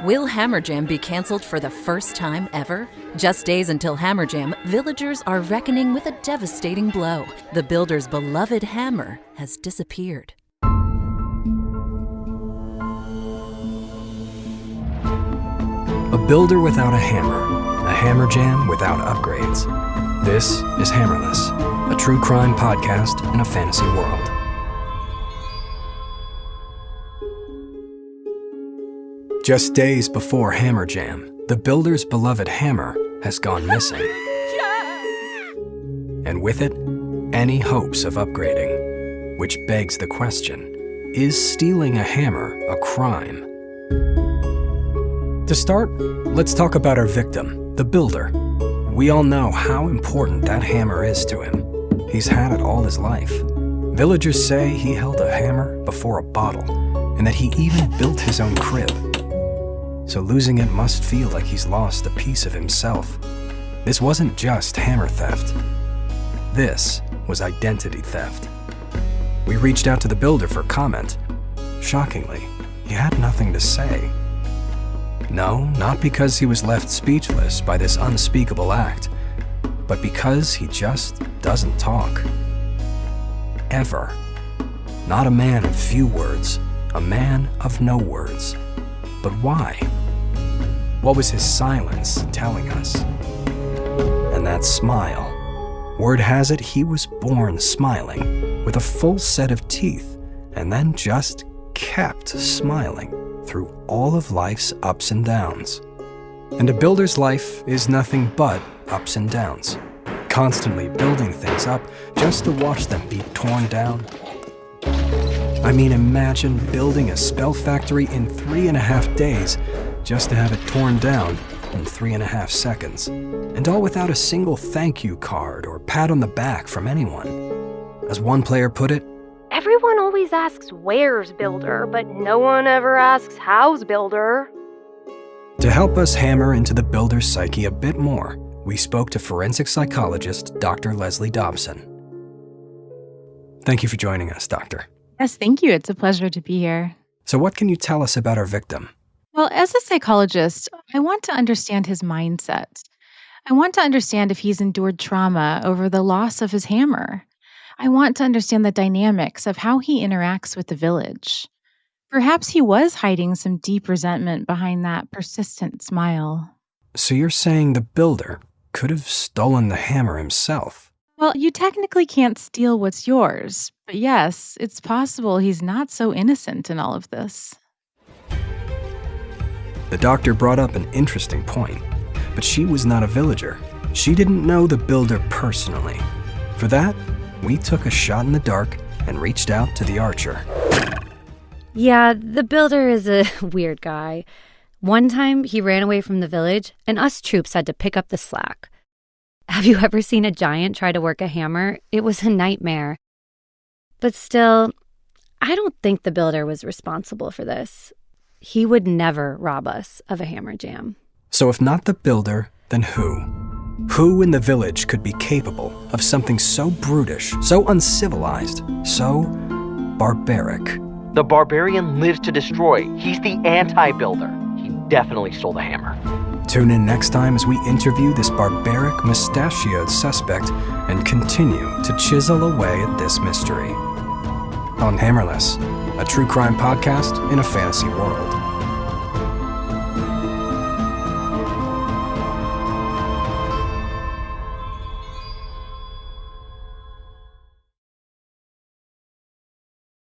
Will Hammerjam be canceled for the first time ever? Just days until Hammerjam, villagers are reckoning with a devastating blow. The builder's beloved hammer has disappeared. A builder without a hammerjam without upgrades. This is Hammerless, a true crime podcast in a fantasy world. Just days before Hammerjam, the builder's beloved hammer has gone missing. And with it, any hopes of upgrading. Which begs the question, is stealing a hammer a crime? To start, let's talk about our victim, the builder. We all know how important that hammer is to him. He's had it all his life. Villagers say he held a hammer before a bottle, and that he even built his own crib. So losing it must feel like he's lost a piece of himself. This wasn't just hammer theft. This was identity theft. We reached out to the builder for comment. Shockingly, he had nothing to say. No, not because he was left speechless by this unspeakable act, but because he just doesn't talk. Ever. Not a man of few words, a man of no words. But why? What was his silence telling us? And that smile. Word has it he was born smiling, with a full set of teeth, and then just kept smiling through all of life's ups and downs. And a builder's life is nothing but ups and downs, constantly building things up just to watch them be torn down. I mean, imagine building a spell factory in 3.5 days just to have it torn down in 3.5 seconds, and all without a single thank you card or pat on the back from anyone. As one player put it, everyone always asks where's builder, but no one ever asks how's builder. To help us hammer into the builder's psyche a bit more, we spoke to forensic psychologist Dr. Leslie Dobson. Thank you for joining us, Doctor. Yes, thank you. It's a pleasure to be here. So what can you tell us about our victim? Well, as a psychologist, I want to understand his mindset. I want to understand if he's endured trauma over the loss of his hammer. I want to understand the dynamics of how he interacts with the village. Perhaps he was hiding some deep resentment behind that persistent smile. So you're saying the builder could have stolen the hammer himself? Well, you technically can't steal what's yours, but yes, it's possible he's not so innocent in all of this. The doctor brought up an interesting point, but she was not a villager. She didn't know the builder personally. For that, we took a shot in the dark and reached out to the archer. Yeah, the builder is a weird guy. One time, he ran away from the village, and us troops had to pick up the slack. Have you ever seen a giant try to work a hammer? It was a nightmare. But still, I don't think the builder was responsible for this. He would never rob us of a hammerjam. So if not the builder, then who? Who in the village could be capable of something so brutish, so uncivilized, so barbaric? The barbarian lives to destroy. He's the anti-builder. He definitely stole the hammer. Tune in next time as we interview this barbaric, mustachioed suspect and continue to chisel away at this mystery. On Hammerless, a true crime podcast in a fantasy world.